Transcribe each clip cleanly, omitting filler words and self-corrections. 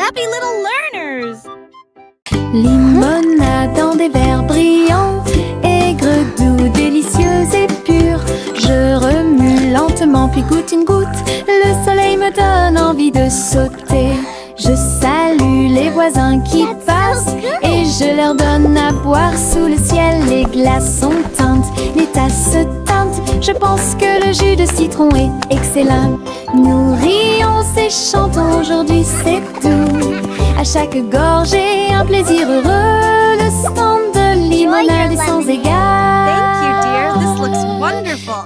happy little learners! Limonade dans des verres brillants, aigre, doux, délicieuse et pure. Je remue lentement puis goûte une goutte. Le soleil me donne envie de sauter. Je salue les voisins qui passent et je leur donne à boire sous le ciel. Les glaçons teintent, les tasses se teintent. Je pense que le jus de citron est excellent. Nous rions et chantons, aujourd'hui c'est tout. À chaque gorgée, un plaisir heureux. Le stand de limonade est sans égal. Thank you, dear. This looks wonderful.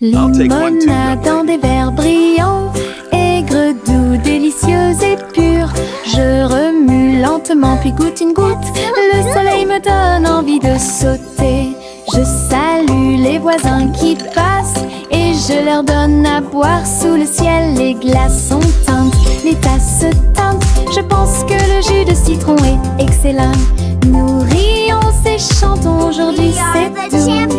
Limonade dans des verres brillants, aigre, doux, délicieuse et pure. Je remue lentement puis goûte une goutte. Le soleil me donne envie de sauter. Je salue les voisins qui passent et je leur donne à boire sous le ciel. Les glaçons teintent, les tasses se teintent. Je pense que le jus de citron est excellent. Nous rions et chantons, aujourd'hui c'est tout.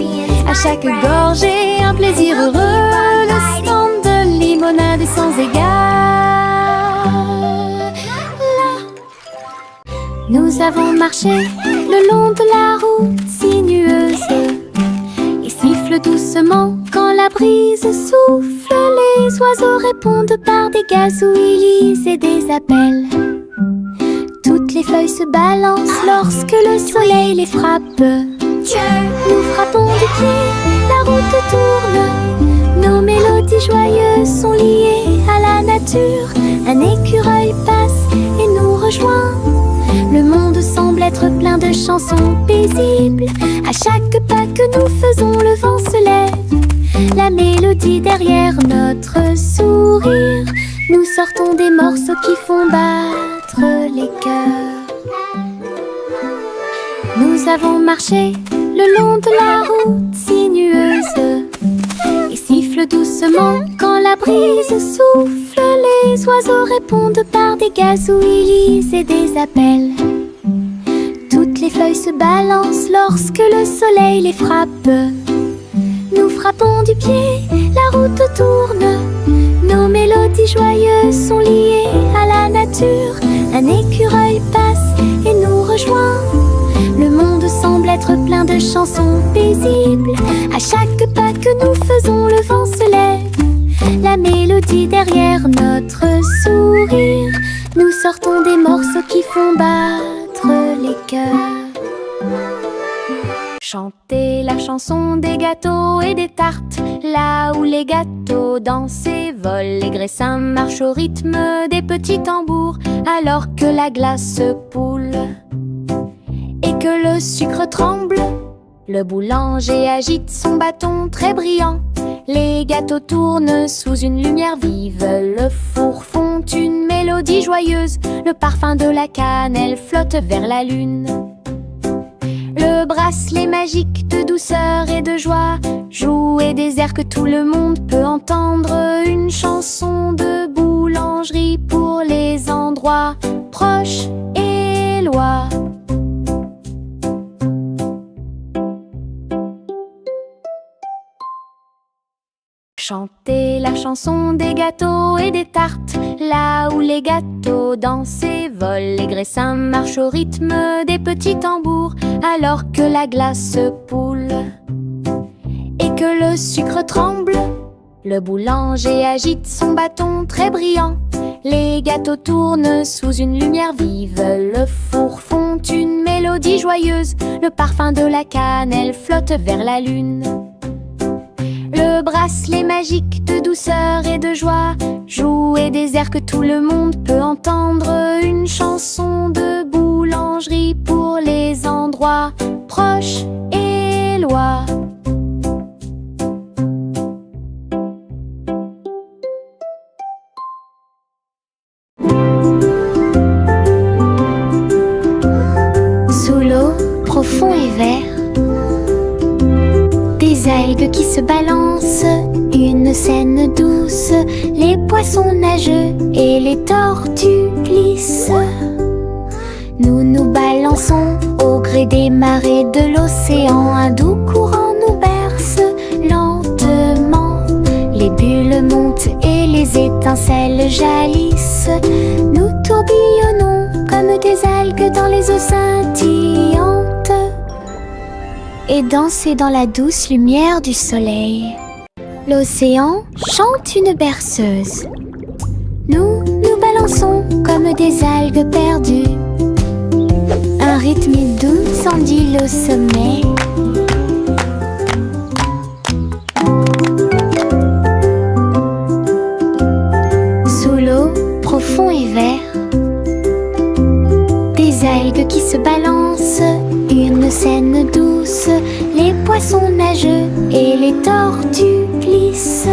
À chaque gorgée, un plaisir heureux. Le stand de limonade est sans égal. Nous avons marché le long de la route sinueuse et siffle doucement quand la brise souffle. Les oiseaux répondent par des gazouillis et des appels. Toutes les feuilles se balancent lorsque le soleil les frappe. Nous frappons du pied, la route tourne. Nos mélodies joyeuses sont liées à la nature. Un écureuil passe et nous rejoint. Le monde semble être plein de chansons paisibles. À chaque pas que nous faisons, le vent se lève. La mélodie derrière notre sourire. Nous sortons des morceaux qui font battre les cœurs. Nous avons marché le long de la route sinueuse et siffle doucement quand la brise souffle. Les oiseaux répondent par des gazouillis et des appels. Toutes les feuilles se balancent lorsque le soleil les frappe. Nous frappons du pied, la route tourne. Nos mélodies joyeuses sont liées à la nature. Un écureuil passe et nous rejoint. Le monde semble être plein de chansons paisibles. À chaque pas que nous faisons, le vent se lève. La mélodie derrière notre sourire. Nous sortons des morceaux qui font battre les cœurs. Chantez la chanson des gâteaux et des tartes. Là où les gâteaux dansent et volent, les graissins marchent au rythme des petits tambours. Alors que la glace poule et que le sucre tremble, le boulanger agite son bâton très brillant. Les gâteaux tournent sous une lumière vive. Le four fond une mélodie joyeuse. Le parfum de la cannelle flotte vers la lune. Le bracelet magique de douceur et de joie jouer des airs que tout le monde peut entendre. Une chanson de boulangerie pour les endroits proches et loin. Chantez la chanson des gâteaux et des tartes. Là où les gâteaux dansent et volent, les graissins marchent au rythme des petits tambours. Alors que la glace poule et que le sucre tremble, le boulanger agite son bâton très brillant. Les gâteaux tournent sous une lumière vive. Le four fond une mélodie joyeuse. Le parfum de la cannelle flotte vers la lune. Le bracelet magique de douceur et de joie jouer des airs que tout le monde peut entendre. Une chanson de boulangerie pour les endroits proches et loin. Sous l'eau, profond et vert, des algues qui se balancent, une scène douce. Les poissons nagent et les tortues glissent. Nous nous balançons au gré des marées de l'océan. Un doux courant nous berce lentement. Les bulles montent et les les étincelles jaillissent. Nous tourbillonnons comme des algues dans les eaux scintillantes et danser dans la douce lumière du soleil. L'océan chante une berceuse. Nous nous balançons comme des algues perdues. Un rythme doux s'endile au sommet. Sous l'eau, profond et vert, des algues qui se balancent, une scène douce. Les poissons nagent et les tortues glissent.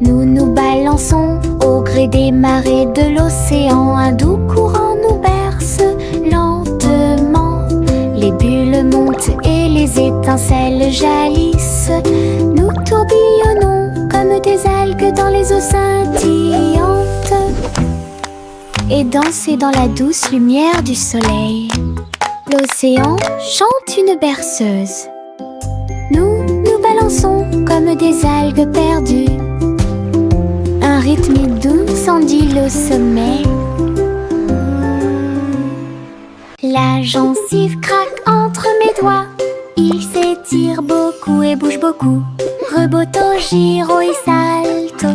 Nous nous balançons au gré des marées de l'océan. Un doux courant nous berce lentement. Les bulles montent et les étincelles jaillissent. Nous tourbillonnons comme des algues dans les eaux scintillantes et danser dans la douce lumière du soleil. L'océan chante une berceuse. Nous nous balançons comme des algues perdues. Un rythme doux s'endile au sommet. La gencive craque entre mes doigts. Il s'étire beaucoup et bouge beaucoup. Reboto, giro et salto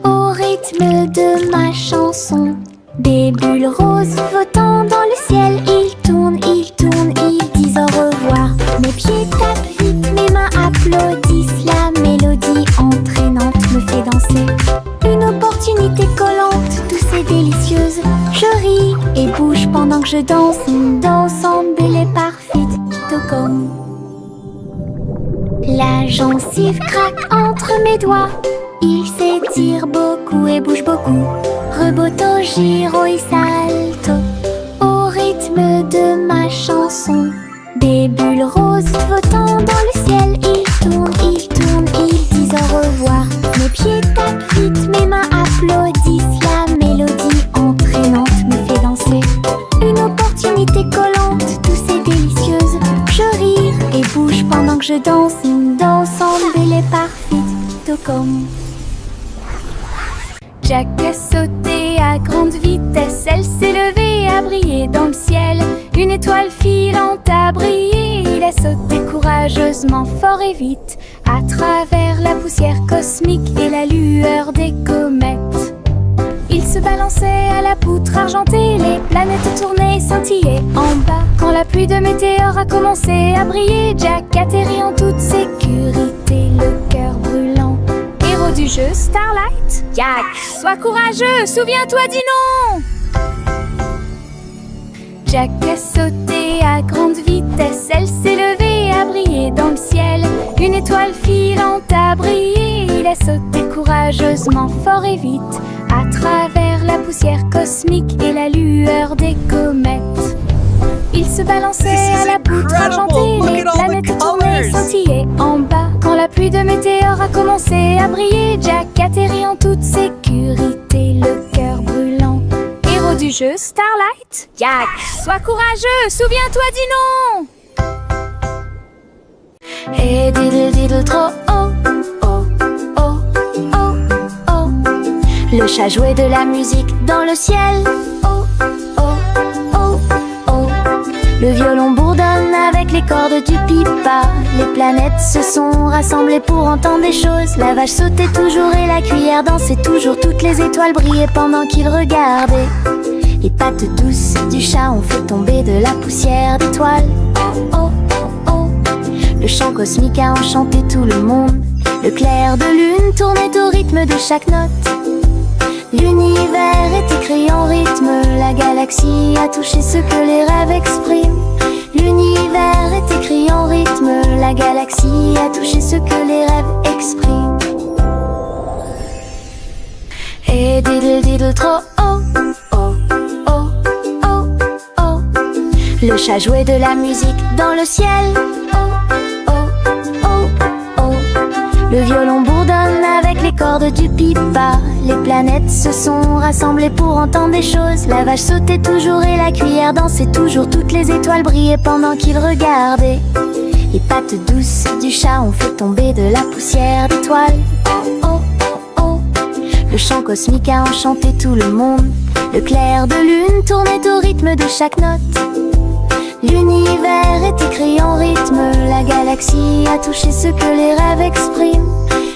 au rythme de ma chanson. Des bulles roses flottant dans le ciel. Ils tournent, ils disent au revoir. Mes pieds tapent vite, mes mains applaudissent. La mélodie entraînante me fait danser. Une opportunité collante, douce et délicieuse. Je ris et bouge pendant que je danse. Une danse embellée parfaite, Tokon. La gencive craque entre mes doigts. Il s'étire beaucoup et bouge beaucoup. Reboto, giro et salto au rythme de ma chanson. Des bulles roses flottant dans le ciel. Ils tournent, ils disent au revoir. Mes pieds tapent vite, mes mains applaudissent. La mélodie entraînante me fait danser. Une opportunité collante, douce et délicieuse. Je ris et bouge pendant que je danse. Une danse embellée parfaite, Tokon. Jack a sauté à grande vitesse. Elle s'est levée à briller dans le ciel. Une étoile filante a brillé. Il a sauté courageusement, fort et vite, à travers la poussière cosmique et la lueur des comètes. Il se balançait à la poutre argentée. Les planètes tournaient, scintillaient en bas. Quand la pluie de météores a commencé à briller, Jack atterrit en toute sécurité, le cœur brûlant. Héros du jeu Starlight, Jack, sois courageux, souviens-toi du nom. Jack a sauté à grande vitesse. Elle s'est levée à briller dans le ciel. Une étoile filante a brillé. Il a sauté courageusement, fort et vite, à travers la poussière cosmique et la lueur des comètes. Il se balançait à la poutre argentée. Les planètes tournaient, scintillaient en bas. Quand la pluie de météores a commencé à briller, Jack atterrit en toute sécurité, le cœur brûlant. Héros du jeu Starlight, Jack, sois courageux, souviens-toi du nom. Et diddle diddle trop oh, oh, oh, oh, oh. Le chat jouait de la musique dans le ciel. Oh, oh, oh, oh. Le violon bourdonne avec les cordes du pipa. Les planètes se sont rassemblées pour entendre des choses. La vache sautait toujours et la cuillère dansait toujours. Toutes les étoiles brillaient pendant qu'ils regardaient. Les pattes douces du chat ont fait tomber de la poussière d'étoiles. Oh, oh, oh, oh. Le chant cosmique a enchanté tout le monde. Le clair de lune tournait au rythme de chaque note. L'univers est écrit en rythme. La galaxie a touché ce que les rêves expriment. L'univers est écrit en rythme. La galaxie a touché ce que les rêves expriment. Et diddle diddle trop oh, oh, oh, oh, oh. Le chat jouait de la musique dans le ciel. Oh, oh, oh, oh. Le violon bourdonne avec les cordes du pipa. Les planètes se sont rassemblées pour entendre des choses. La vache sautait toujours et la cuillère dansait toujours. Toutes les étoiles brillaient pendant qu'ils regardaient. Les pattes douces du chat ont fait tomber de la poussière d'étoiles. Oh, oh, oh, oh. chant cosmique a enchanté tout le monde. Le clair de lune tournait au rythme de chaque note. L'univers est écrit en rythme, la galaxie a touché ce que les rêves expriment.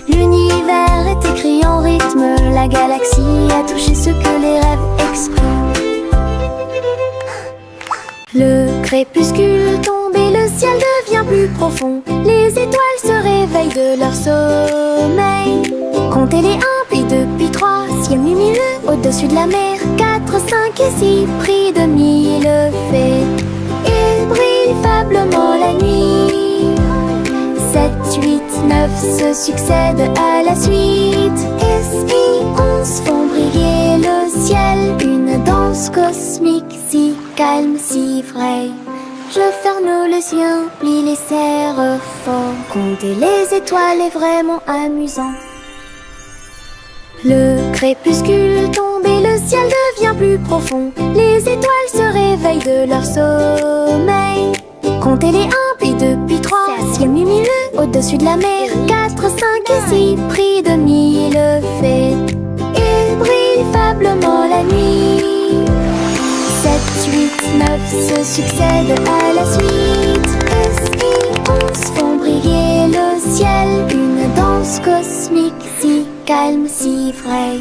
L'univers est écrit en rythme, la galaxie a touché ce que les rêves expriment. Le crépuscule tombe et le ciel devient plus profond. Les étoiles se réveillent de leur sommeil. Comptez les 1, puis 2, puis 3, ciel lumineux au-dessus de la mer. 4, 5 et 6, pris de 1000 fées. Il brille faiblement la nuit. 7, 8, 9 se succèdent à la suite. S-I-11 font briller le ciel. Une danse cosmique si calme, si vraie. Je ferme les yeux, plie les serres fort. Compter les étoiles est vraiment amusant. Le crépuscule tombe et le ciel devient plus profond. Les étoiles se réveillent de leur sommeil. Comptez les 1, puis 2, puis 3, ciel lumineux au-dessus de la mer. 4, 5 et 6, pris de 1000 fées. Il brille faiblement la nuit. 7, 8, 9 se succèdent à la suite. S-I-11 font briller le ciel. Une danse cosmique si calme, si vraie.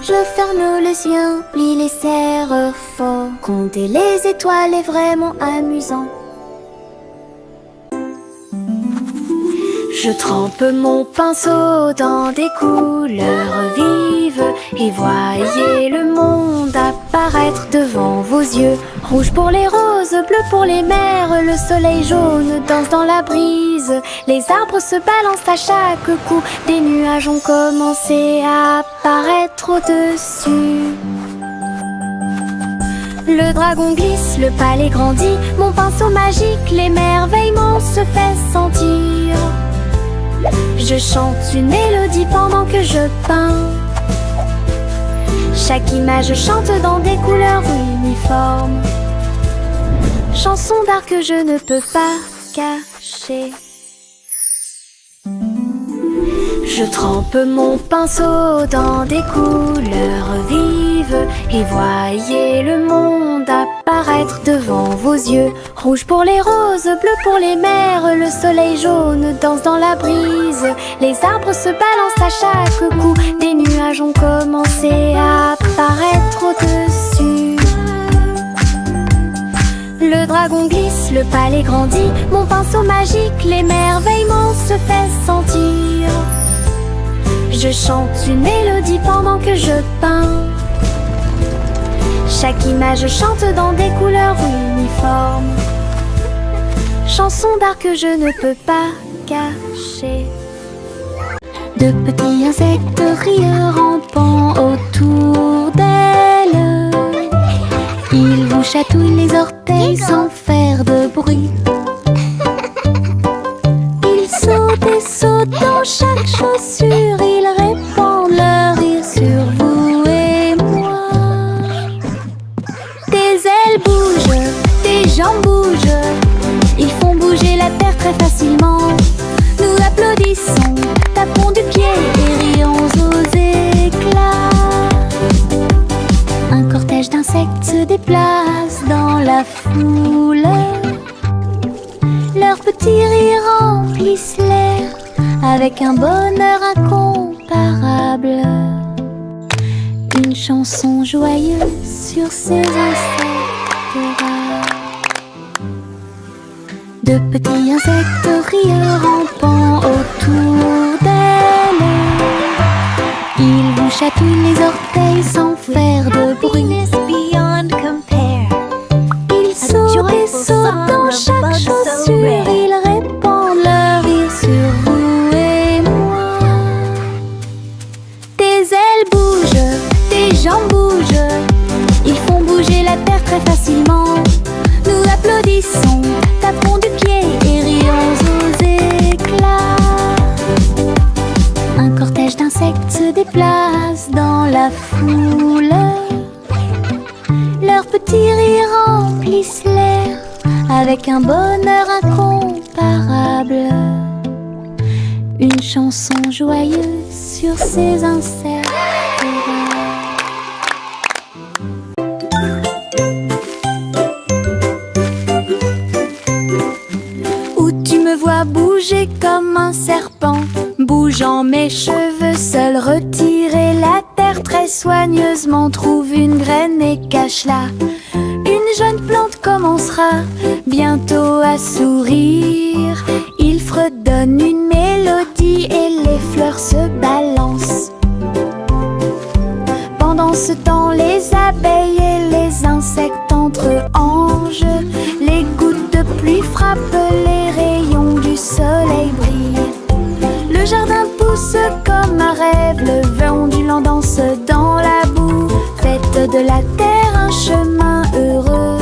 Je ferme les yeux, plie les serres fort. Compter les étoiles est vraiment amusant. Je trempe mon pinceau dans des couleurs vives et voyez le monde apparaître devant vos yeux. Rouge pour les roses, bleu pour les mers, le soleil jaune danse dans la brise. Les arbres se balancent à chaque coup, des nuages ont commencé à apparaître au-dessus. Le dragon glisse, le palais grandit, mon pinceau magique, l'émerveillement se fait sentir. Je chante une mélodie pendant que je peins. Chaque image chante dans des couleurs uniformes. Chanson d'art que je ne peux pas cacher. Je trempe mon pinceau dans des couleurs vives et voyez le monde apparaître devant vos yeux. Rouge pour les roses, bleu pour les mers, le soleil jaune danse dans la brise. Les arbres se balancent à chaque coup, des nuages ont commencé à apparaître au-dessus. Le dragon glisse, le palais grandit, mon pinceau magique, l'émerveillement se fait sentir. Je chante une mélodie pendant que je peins. Chaque image chante dans des couleurs uniformes. Chanson d'art que je ne peux pas cacher. De petits insectes rieurs rampant autour d'elle. Ils vous chatouillent les orteils sans faire de bruit. Ils sautent et sautent dans chaque chaussure. Ils répandent leur rire sur vous et moi. Tes ailes bougent, tes jambes bougent. Ils font bouger la terre très facilement. Nous applaudissons, tapons du pied et rions aux éclats. Un cortège d'insectes se déplace dans la foule. Leurs petits rires remplissent l'air avec un bonheur incomparable. Une chanson joyeuse sur ces insectes rares. De petits insectes rieurs rampant autour d'elle. Ils vous chatouillent les orteils sans faire de bruit. Ils sautent et sautent dans chaque chaussure. Ils répandent leur rire sur vous et moi. Tes ailes bougent, tes jambes bougent. Ils font bouger la terre très facilement. Nous applaudissons, tapons du pied et rions aux éclats. Un cortège d'insectes se déplace dans la foule. Leurs petits rires remplissent l'air avec un bonheur incomparable. Une chanson joyeuse sur ces insectes. soigneusement trouve une graine et cache-la. Une jeune plante commencera bientôt à sourire. Il fredonne une mélodie et les fleurs se balancent. Pendant ce temps, les abeilles et les insectes entre-anges. Les gouttes de pluie frappent, les rayons du soleil brillent. Le jardin pousse comme un rêve, le vent ondulant danse dans la boue. Faites de la terre un chemin heureux.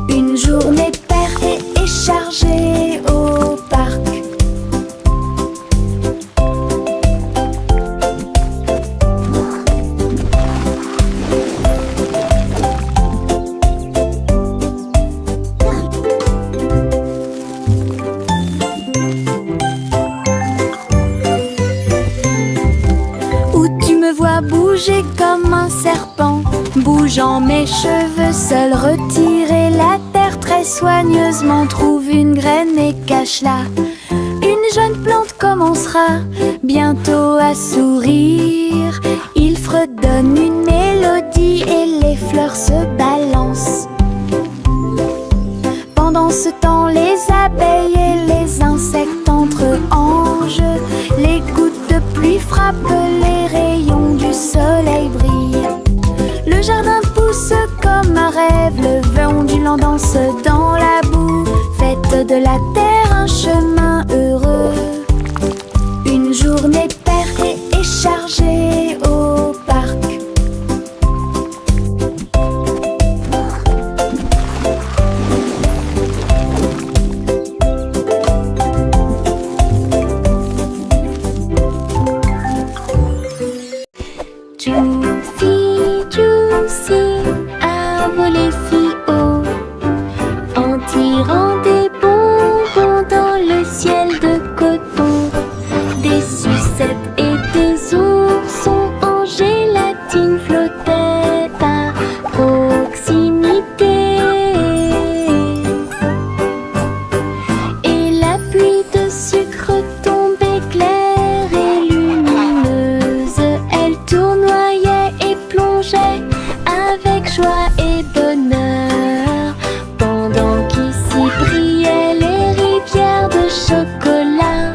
Une journée paire et chargée au parc. Bouger comme un serpent, bougeant mes cheveux, seul retirer la terre très soigneusement, trouve une graine et cache-la. Une jeune plante commencera bientôt à sourire. Il fredonne une mélodie et les fleurs se balancent. Pendant ce temps, les abeilles et les insectes entre-anges. Les gouttes de pluie frappent, les rayons du soleil brillent. Le jardin pousse comme un rêve, le vent ondulant danse dans la boue. Faites de la terre un chemin heureux. Une journée paire et chargée au parc. Juicy a volé si haut, en tirant des bonbons dans le ciel de coton. Des sucettes et des oursons en gélatine flottaient à proximité. Et la pluie de sucre tombait claire et lumineuse. Elle tournoyait et plongeait avec joie et bonheur, pendant qu'ici brillaient les rivières de chocolat,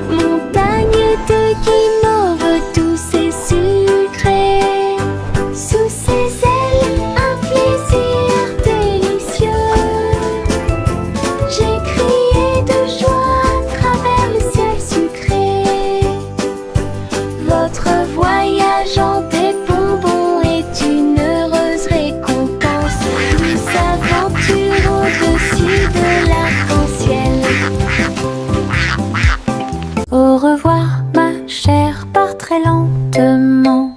montagnes de guimauve douces et sucrées. Sous ses ailes, un plaisir délicieux. J'ai crié de joie à travers le ciel sucré. Votre voyage en des bonbons est une heureuse récompense. Douce aventure au-dessus de l'arc-en-ciel. Au revoir ma chère, pars très lentement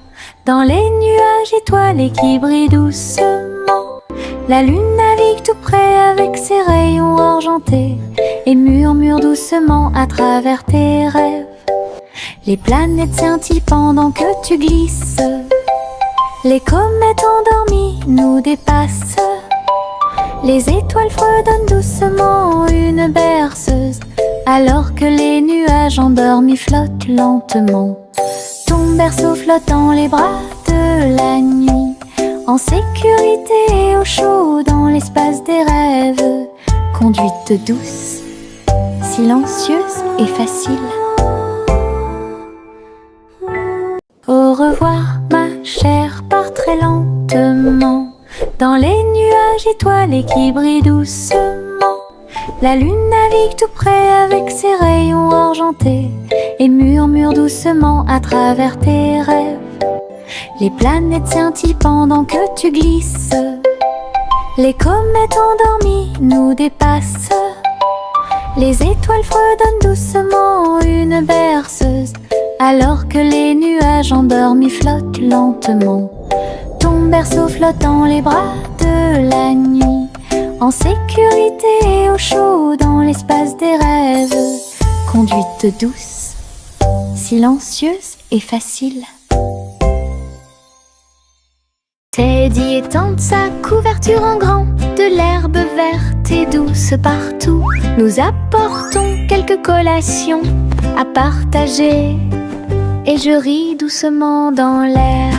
dans les nuages étoilés qui brillent doucement. La lune navigue tout près avec ses rayons argentés et murmure doucement à travers tes rêves. Les planètes scintillent pendant que tu glisses. Les comètes endormies nous dépassent. Les étoiles fredonnent doucement une berceuse, alors que les nuages endormis flottent lentement. Ton berceau flotte dans les bras de la nuit, en sécurité et au chaud dans l'espace des rêves. Conduite douce, silencieuse et facile. Au revoir ma chère, pars très lentement dans les nuages étoilés qui brillent doucement. La lune navigue tout près avec ses rayons argentés et murmure doucement à travers tes rêves. Les planètes scintillent pendant que tu glisses. Les comètes endormies nous dépassent. Les étoiles fredonnent doucement une berceuse, alors que les nuages endormis flottent lentement. Ton berceau flotte dans les bras de la nuit, en sécurité et au chaud dans l'espace des rêves. Conduite douce, silencieuse et facile. Teddy étend sa couverture en grand, de l'herbe verte et douce partout. Nous apportons quelques collations à partager et je ris doucement dans l'air.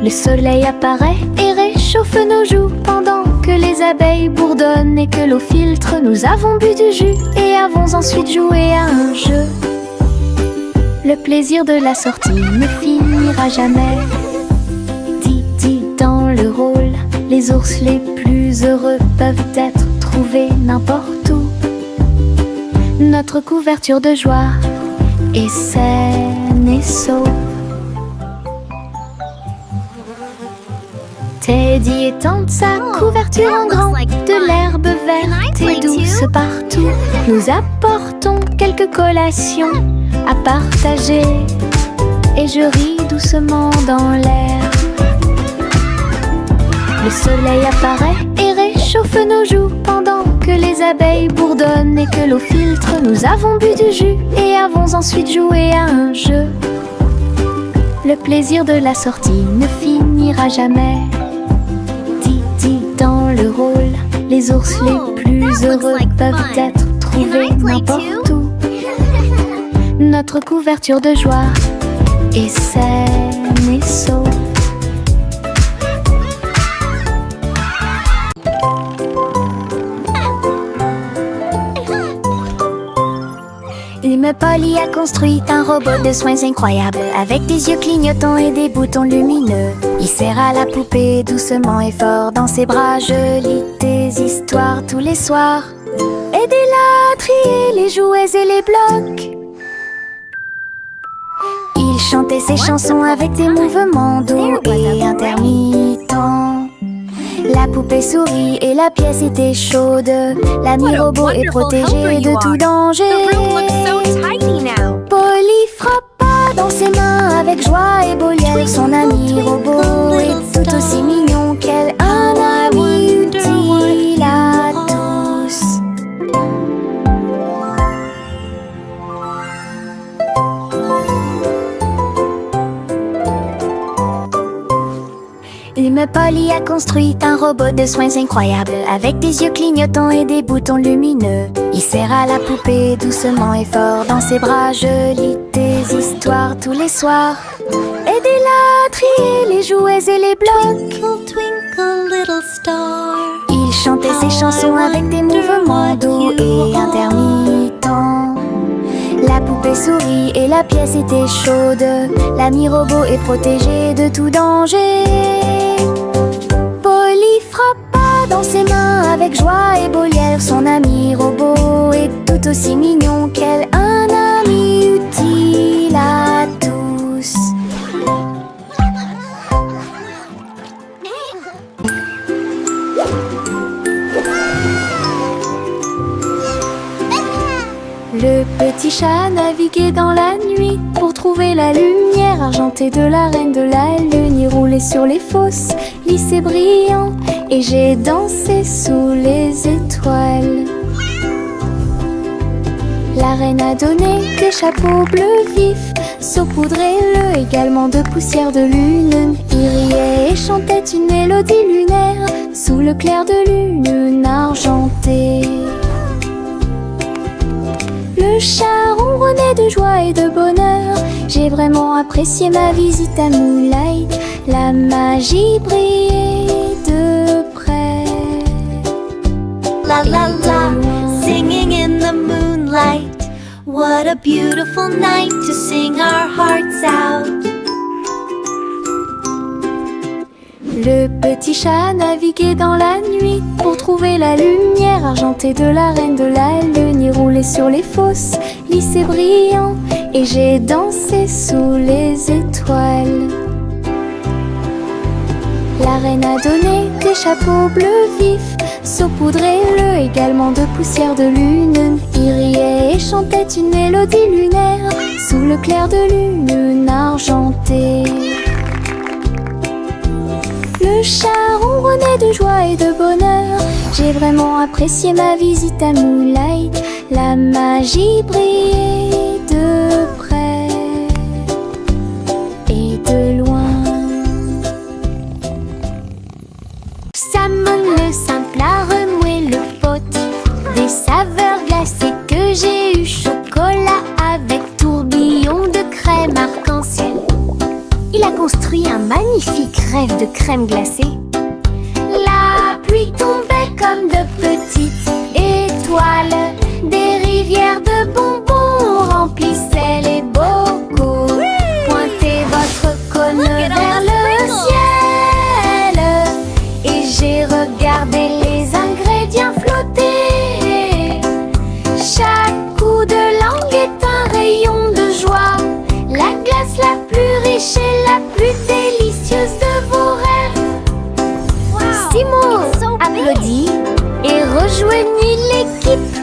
Le soleil apparaît et réchauffe nos joues pendant que les abeilles bourdonnent et que l'eau filtre. Nous avons bu du jus et avons ensuite joué à un jeu. Le plaisir de la sortie ne finira jamais. Didi dans le rôle, les ours les plus heureux peuvent être trouvés n'importe où. Notre couverture de joie est saine et sauve. Teddy étend sa couverture en grand, de l'herbe verte et douce partout. Nous apportons quelques collations à partager et je ris doucement dans l'air. Le soleil apparaît et réchauffe nos joues pendant que les abeilles bourdonnent et que l'eau filtre. Nous avons bu du jus et avons ensuite joué à un jeu. Le plaisir de la sortie ne finira jamais. Didi dans le rôle, les ours les plus heureux peuvent être trouvés n'importe où. Notre couverture de joie est saine et sauve. Polly a construit un robot de soins incroyable, avec des yeux clignotants et des boutons lumineux. Il serre à la poupée doucement et fort dans ses bras. Je lis des histoires tous les soirs. Aidez-la à trier les jouets et les blocs. Il chantait ses chansons avec des mouvements doux et intermittents. La poupée sourit et la pièce était chaude. L'ami robot est protégé de tout danger. Polly frappa dans ses mains avec joie et Boliel. Son ami robot est tout aussi mignon qu'elle. Un ami utile à tous. Polly a construit un robot de soins incroyable, avec des yeux clignotants et des boutons lumineux. Il serre à la poupée doucement et fort dans ses bras. Je lis des histoires tous les soirs. Aidez-la à trier les jouets et les blocs. Twinkle, twinkle, little star. Il chantait ses chansons avec des mouvements doux et intermittents. La poupée sourit et la pièce était chaude. L'ami robot est protégé de tout danger. Polly frappa dans ses mains avec joie et Boliel. Son ami robot est tout aussi mignon qu'elle. Un ami utile à tous. Le petit chat naviguait dans la nuit pour trouver la lumière argentée de la reine de la lune. Il roulait sur les fosses, lissé brillant, et j'ai dansé sous les étoiles. La reine a donné des chapeaux bleus vifs, saupoudrez-le également de poussière de lune. Il riait et chantait une mélodie lunaire sous le clair de lune argentée. Le chat ronronnait de joie et de bonheur. J'ai vraiment apprécié ma visite à Moonlight. La magie brillait de près. La la la, singing in the moonlight. What a beautiful night to sing our hearts out. Le petit chat naviguait dans la nuit pour trouver la lumière argentée de la reine de la lune. Il roulait sur les fosses, lissé brillant, et j'ai dansé sous les étoiles. La reine a donné des chapeaux bleus vifs, saupoudrez-le également de poussière de lune. Il riait et chantait une mélodie lunaire sous le clair de lune argentée. Le chat ronronnait de joie et de bonheur. J'ai vraiment apprécié ma visite à Moonlight. La magie brillait de près et de loin. Salmon le simple a remué le pot. Des saveurs glacées que j'ai eu. Chocolat avec tourbillon. magnifique rêve de crème glacée. La pluie tombait comme de petites étoiles. Des rivières de bonbons remplissaient les bocaux. Pointez votre cône vers le ciel et j'ai regardé les ingrédients flotter. Chaque coup de langue est un rayon de joie. La glace la plus riche et la plus délicieuse de vos rêves. Simo applaudit et rejoignit l'équipe.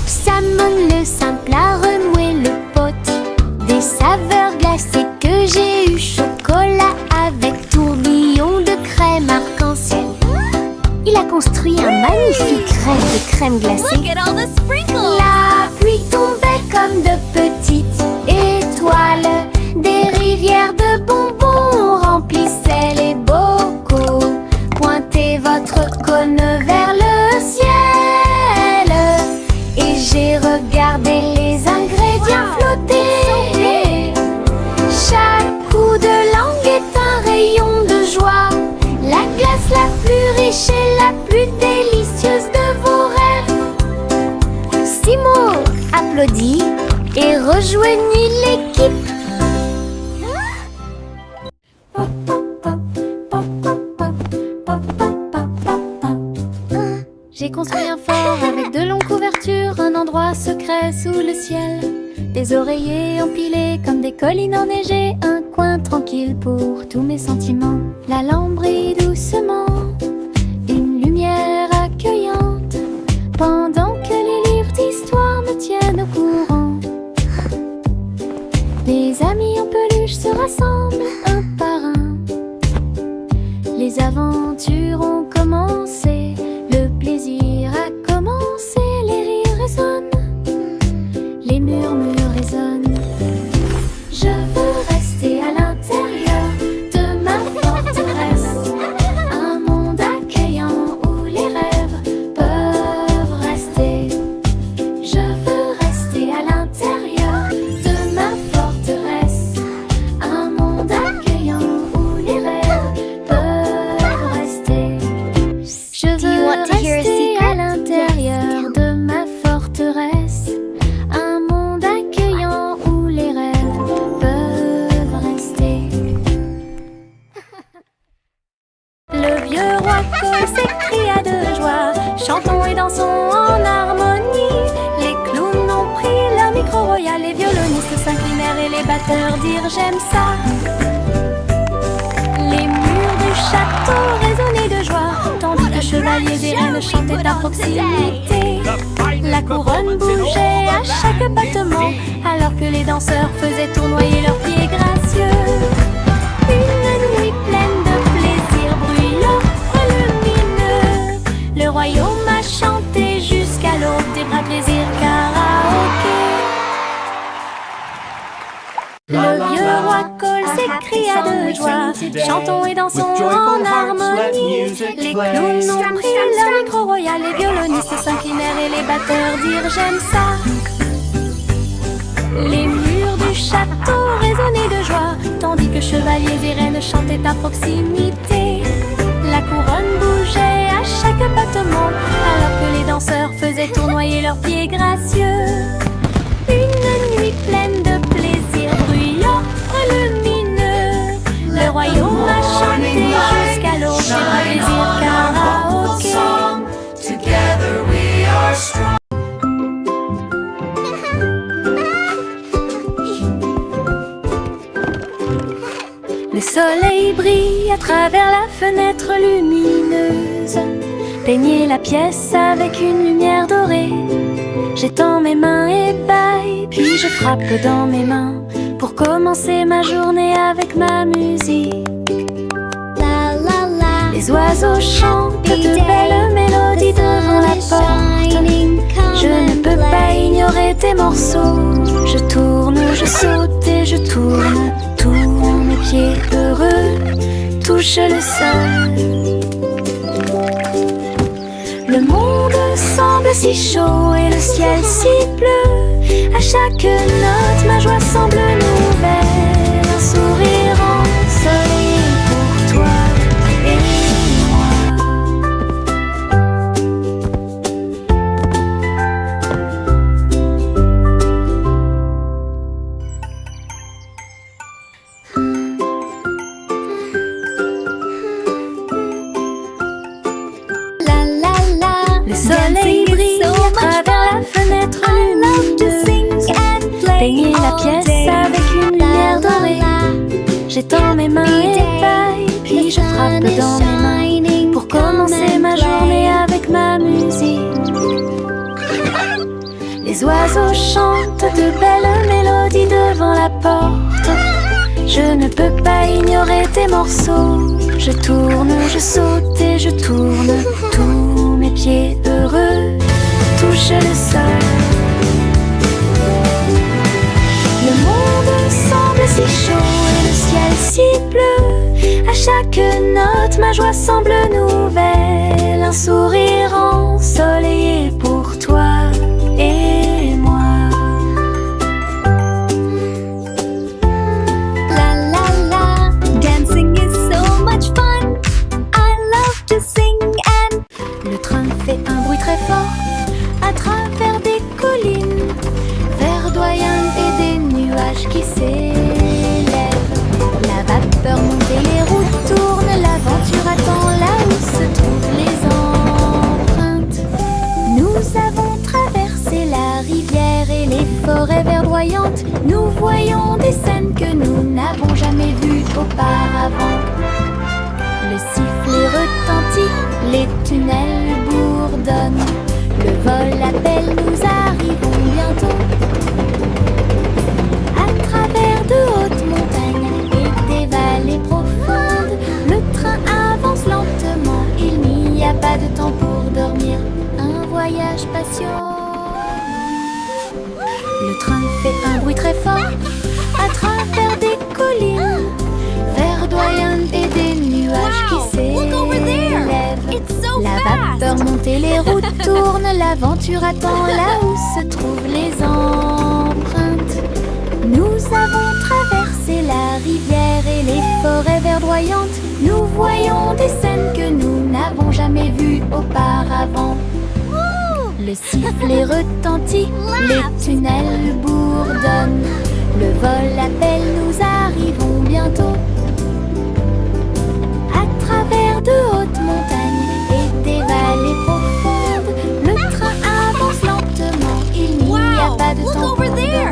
Salmon le simple a remué le pot. Des saveurs glacées que j'ai eu. Chocolat avec tourbillon de crème arc-en-ciel. Il a construit un magnifique rêve de crème glacée. Look at all the sprinkles! La pluie tombait comme de petites étoiles. Des rivières de bonbons remplissaient les bocaux. Pointez votre cône vers le ciel et j'ai regardé les ingrédients flotter. Chaque coup de langue est un rayon de joie. La glace la plus riche et la plus délicieuse de vos rêves. Simo applaudit et rejoignit l'équipe. J'ai construit un fort avec de longues couvertures, un endroit secret sous le ciel. Des oreillers empilés comme des collines enneigées, un coin tranquille pour tous mes sentiments. La lampe brille doucement, une lumière accueillante, pendant que les livres d'histoire me tiennent au courant. Les amis en peluche se rassemblent un par un. Les aventures ont commencé, le plaisir a commencé, les rires résonnent, les murmures résonnent. Je veux rester à l'intérieur de ma forteresse, un monde accueillant où les rêves peuvent rester. Je veux rester à l'intérieur de ma forteresse, un monde accueillant où les rêves peuvent rester. Je veux rester à l'intérieur de ma forteresse, un monde accueillant où les rêves peuvent rester. Le vieux roi Cole s'écria de joie, chantons et dansons en harmonie. Les clowns ont pris leur micro royal, les violonistes s'inclinèrent et les batteurs dirent j'aime ça. Les murs du château résonnaient de joie, tandis que chevaliers et reines chantaient à proximité. La couronne bougeait à chaque battement, alors que les danseurs faisaient tournoyer leurs pieds gracieux. Une nuit pleine de plaisir bruyant, lumineux. Le royaume a chanté jusqu'à l'aube des bras plaisir karaoké. Le vieux roi Cole s'écria de joie, chantons et dansons en harmonie. Les clowns ont pris leur micro royal, les violonistes s'inclinèrent et les batteurs dirent j'aime ça. Les murs du château résonnaient de joie, tandis que chevaliers et reines chantaient à proximité. La couronne bougeait à chaque battement, alors que les danseurs faisaient tournoyer leurs pieds gracieux. Une nuit pleine de plaisir bruyant, lumineux. Le royaume a chanté jusqu'à l'aube des bras plaisir karaoké. Together we are strong. Le soleil brille à travers la fenêtre lumineuse. Peignez la pièce avec une lumière dorée. J'étends mes mains et baille, puis je frappe dans mes mains pour commencer ma journée avec ma musique. La la la. Les oiseaux chantent de belles mélodies devant la porte. Je ne peux pas ignorer tes morceaux. Je tourne, je saute et je tourne. Tous mes pieds heureux touchent le sol. Le monde semble si chaud et le ciel si bleu. À chaque note, ma joie semble nouvelle. Peignez la pièce avec une lumière dorée. J'étends mes mains et paille, puis je frappe dans mes mains pour commencer ma journée avec ma musique. Les oiseaux chantent de belles mélodies devant la porte. Je ne peux pas ignorer tes morceaux. Je tourne, je saute et je tourne. Tous mes pieds heureux touchent le sol. Le monde semble si chaud et le ciel si bleu. À chaque note, ma joie semble nouvelle. Un sourire ensoleillé pour toi et moi. La la la, dancing is so much fun. I love to sing and Le train fait un bruit très fort à travers des collines verdoyantes et des nuages qui s'élèvent. La vapeur monte et les routes tournent, l'aventure attend là où se trouvent les empreintes. Nous avons traversé la rivière et les forêts verdoyantes. Nous voyons des scènes que nous n'avons jamais vues auparavant. Le sifflet retentit, les tunnels bourdonnent. Le vol appelle, nous arrivons bientôt. À travers de hautes montagnes et des vallées profondes, le train avance lentement. Il n'y a pas de temps pour dormir. Un voyage passionnant. Le train fait un bruit très fort à travers des collines verdoyantes et des nuages qui s'élèvent. La vapeur monte et les routes tournent, l'aventure attend là où se trouvent les empreintes. Nous avons traversé la rivière et les forêts verdoyantes. Nous voyons des scènes que nous n'avons jamais vues auparavant. Le sifflet retentit, les tunnels bourdonnent. Le vol appelle, nous arrivons bientôt. À travers de hautes montagnes et des vallées profondes, le train avance lentement. Il n'y a pas de temps pour dormir.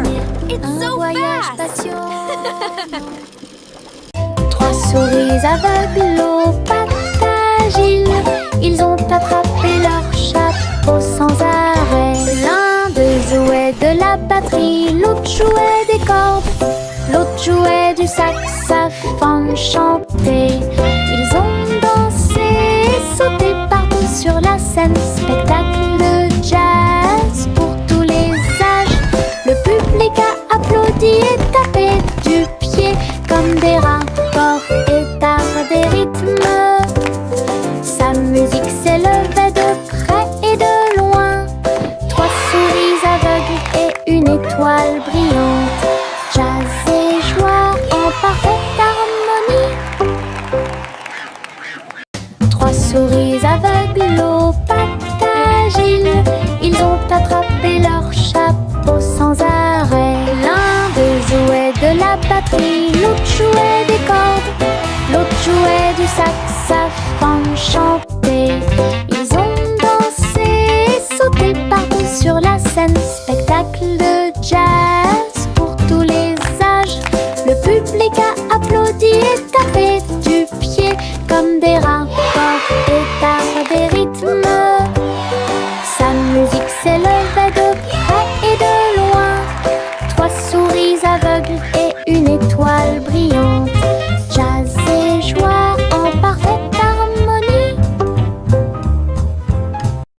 Un voyage passionnant. Trois souris aveugles aux pattes agiles. Ils ont attrapé leur chapeau sans arrêt. L'un d'eux jouait de la batterie, l'autre jouait des cordes, l'autre jouait du saxophone chanté. Ils ont dansé et sauté partout sur la scène. Spectacle de jazz pour tous les âges. Le public a applaudi et tapé du pied comme des rapports et tard des rythmes. Sa musique s'élevait de près et de loin. Trois souris aveugles et une étoile brillante. Jazz et joie en parfaite harmonie. Trois souris aveugles aux pattes agiles. Ils ont attrapé leur chapeau sans arrêt. L'un d'eux jouait de la batterie, l'autre jouait